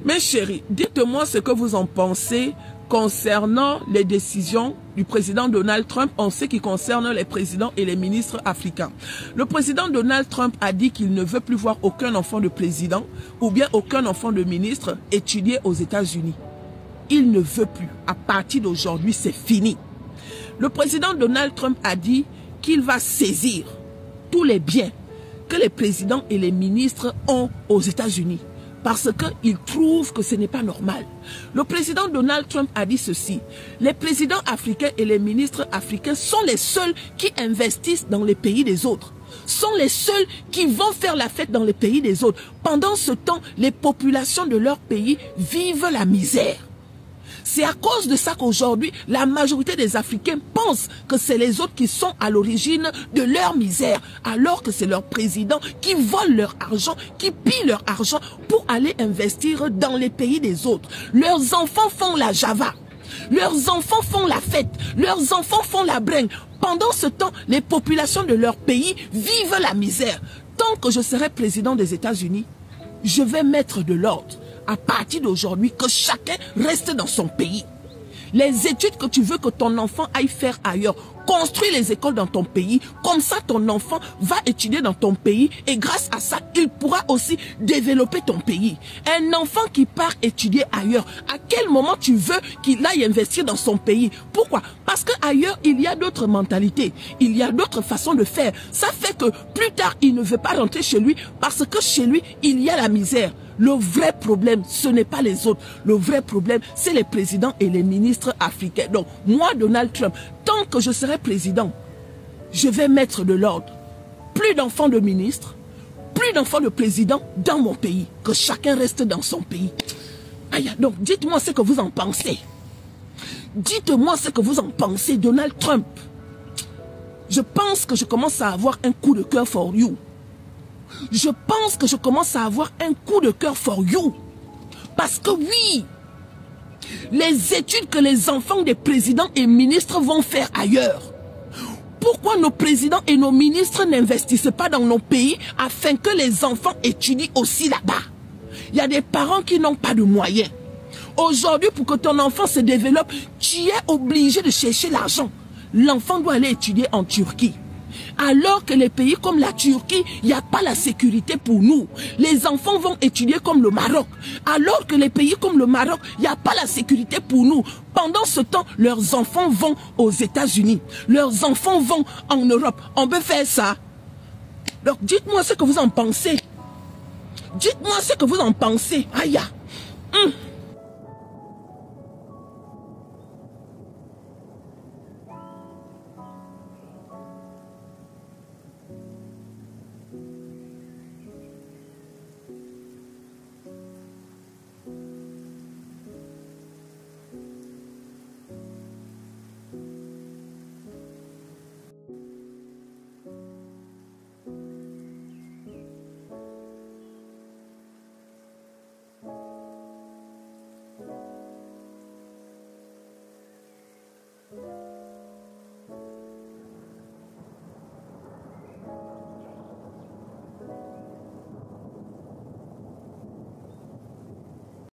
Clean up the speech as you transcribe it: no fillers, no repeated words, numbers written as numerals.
Mes chéris, dites-moi ce que vous en pensez concernant les décisions du président Donald Trump en ce qui concerne les présidents et les ministres africains. Le président Donald Trump a dit qu'il ne veut plus voir aucun enfant de président ou bien aucun enfant de ministre étudier aux États-Unis. Il ne veut plus. À partir d'aujourd'hui, c'est fini. Le président Donald Trump a dit qu'il va saisir tous les biens que les présidents et les ministres ont aux États-Unis. Parce qu'il trouve que ce n'est pas normal. Le président Donald Trump a dit ceci. Les présidents africains et les ministres africains sont les seuls qui investissent dans les pays des autres. Sont les seuls qui vont faire la fête dans les pays des autres. Pendant ce temps, les populations de leur pays vivent la misère. C'est à cause de ça qu'aujourd'hui, la majorité des Africains pensent que c'est les autres qui sont à l'origine de leur misère, alors que c'est leurs présidents qui volent leur argent, qui pillent leur argent pour aller investir dans les pays des autres. Leurs enfants font la java, leurs enfants font la fête, leurs enfants font la bringue. Pendant ce temps, les populations de leur pays vivent la misère. Tant que je serai président des États-Unis, je vais mettre de l'ordre. À partir d'aujourd'hui, que chacun reste dans son pays. Les études que tu veux que ton enfant aille faire ailleurs, construis les écoles dans ton pays. Comme ça, ton enfant va étudier dans ton pays et grâce à ça, il pourra aussi développer ton pays. Un enfant qui part étudier ailleurs, à quel moment tu veux qu'il aille investir dans son pays? Pourquoi? Parce qu'ailleurs, il y a d'autres mentalités, il y a d'autres façons de faire. Ça fait que plus tard, il ne veut pas rentrer chez lui parce que chez lui, il y a la misère. Le vrai problème, ce n'est pas les autres. Le vrai problème, c'est les présidents et les ministres africains. Donc, moi, Donald Trump, tant que je serai président, je vais mettre de l'ordre. Plus d'enfants de ministres, plus d'enfants de présidents dans mon pays. Que chacun reste dans son pays. Aïe, donc, dites-moi ce que vous en pensez. Dites-moi ce que vous en pensez, Donald Trump. Je pense que je commence à avoir un coup de cœur for you. Je pense que je commence à avoir un coup de cœur for you. Parce que oui, les études que les enfants des présidents et ministres vont faire ailleurs. Pourquoi nos présidents et nos ministres n'investissent pas dans nos pays afin que les enfants étudient aussi là-bas? Il y a des parents qui n'ont pas de moyens. Aujourd'hui, pour que ton enfant se développe, tu es obligé de chercher l'argent. L'enfant doit aller étudier en Turquie. Alors que les pays comme la Turquie, il n'y a pas la sécurité pour nous. Les enfants vont étudier comme le Maroc. Alors que les pays comme le Maroc, il n'y a pas la sécurité pour nous. Pendant ce temps, leurs enfants vont aux États-Unis. Leurs enfants vont en Europe. On peut faire ça. Donc dites-moi ce que vous en pensez. Dites-moi ce que vous en pensez. Aïe.